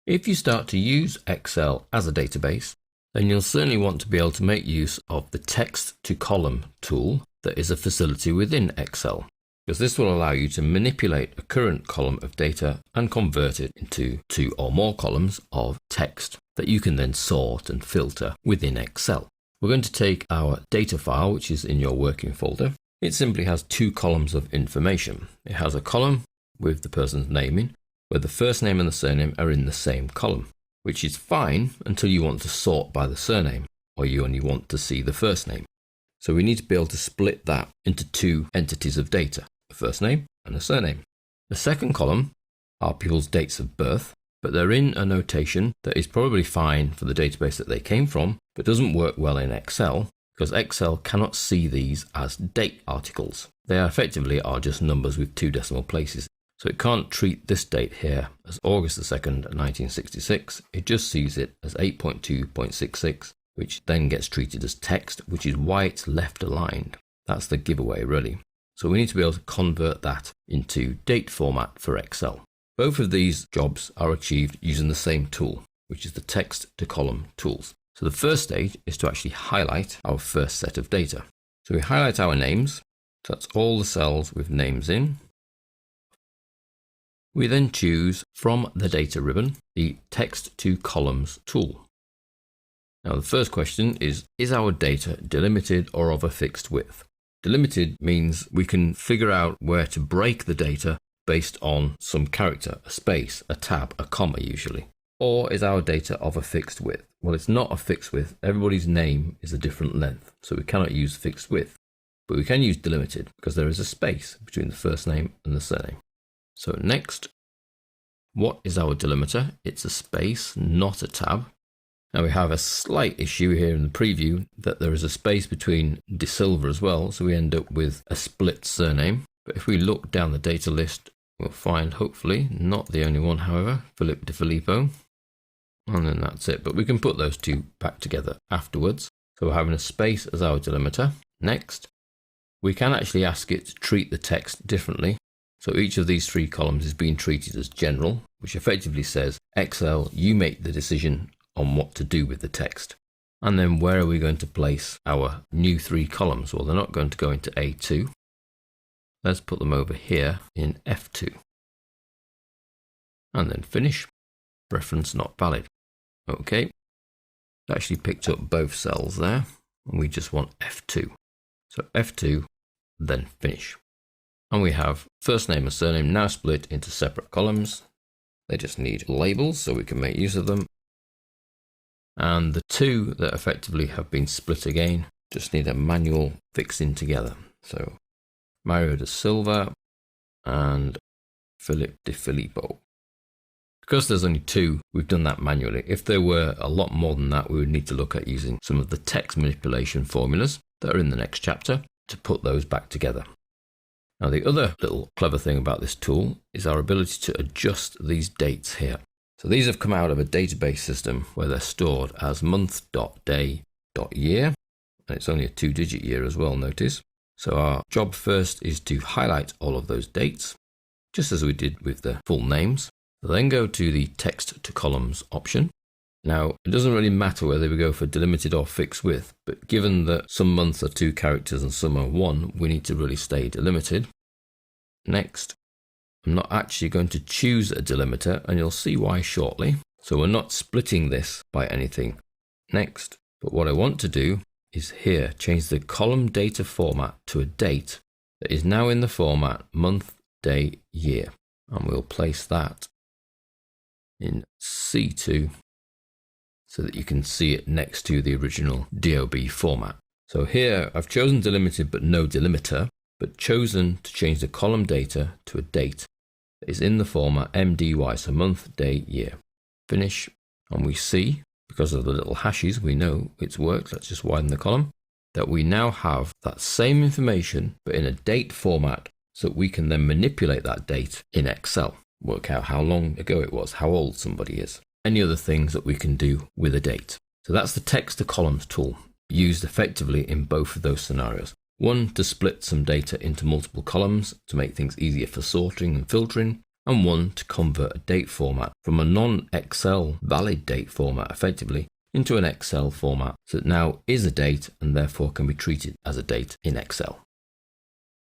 If you start to use Excel as a database, then you'll certainly want to be able to make use of the text to column tool that is a facility within Excel, because this will allow you to manipulate a current column of data and convert it into 2 or more columns of text that you can then sort and filter within Excel. We're going to take our data file, which is in your working folder. It simply has 2 columns of information. It has a column with the person's name in, where the first name and the surname are in the same column, which is fine until you want to sort by the surname, or you only want to see the first name. So we need to be able to split that into 2 entities of data, a first name and a surname. The second column are people's dates of birth, but they're in a notation that is probably fine for the database that they came from, but doesn't work well in Excel, because Excel cannot see these as date articles. They effectively are just numbers with 2 decimal places. So it can't treat this date here as August the 2nd, 1966. It just sees it as 8.2.66, which then gets treated as text, which is why it's left aligned. That's the giveaway, really. So we need to be able to convert that into date format for Excel. Both of these jobs are achieved using the same tool, which is the text to column tools. So the first stage is to actually highlight our first set of data. So we highlight our names. So that's all the cells with names in. We then choose from the data ribbon the text to columns tool. Now the first question is our data delimited or of a fixed width? Delimited means we can figure out where to break the data based on some character, a space, a tab, a comma usually. Or is our data of a fixed width? Well, it's not a fixed width. Everybody's name is a different length, so we cannot use fixed width. But we can use delimited because there is a space between the first name and the surname. So next, what is our delimiter? It's a space, not a tab. Now we have a slight issue here in the preview that there is a space between De Silva as well, so we end up with a split surname. But if we look down the data list, we'll find, hopefully, not the only one, however, Philip De Filippo. And then that's it. But we can put those 2 back together afterwards. So we're having a space as our delimiter. Next, we can actually ask it to treat the text differently. So each of these 3 columns is being treated as general, which effectively says, Excel, you make the decision on what to do with the text. And then where are we going to place our new 3 columns? Well, they're not going to go into A2. Let's put them over here in F2. And then finish. Reference not valid. Okay. It actually picked up both cells there. And we just want F2. So F2, then finish. And we have first name and surname now split into separate columns. They just need labels so we can make use of them. And the 2 that effectively have been split again just need a manual fixing together. So Mario De Silva and Philip De Filippo. Because there's only 2, we've done that manually. If there were a lot more than that, we would need to look at using some of the text manipulation formulas that are in the next chapter to put those back together. Now the other little clever thing about this tool is our ability to adjust these dates here. So these have come out of a database system where they're stored as month.day.year, and it's only a 2-digit year as well, notice. So our job first is to highlight all of those dates, just as we did with the full names. Then go to the text to columns option. Now, it doesn't really matter whether we go for delimited or fixed width, but given that some months are 2 characters and some are 1, we need to really stay delimited. Next, I'm not actually going to choose a delimiter, and you'll see why shortly. So we're not splitting this by anything. Next, but what I want to do is here, change the column data format to a date that is now in the format month, day, year. And we'll place that in C2 so that you can see it next to the original DOB format. So here I've chosen delimited but no delimiter, but chosen to change the column data to a date that is in the format MDY, so month, day, year. Finish, and we see, because of the little hashes, we know it's worked. Let's just widen the column, that we now have that same information but in a date format, so that we can then manipulate that date in Excel. Work out how long ago it was, how old somebody is. Any other things that we can do with a date. So that's the text to columns tool, used effectively in both of those scenarios. One, to split some data into multiple columns to make things easier for sorting and filtering, and one to convert a date format from a non-Excel valid date format effectively into an Excel format, so that now is a date and therefore can be treated as a date in Excel.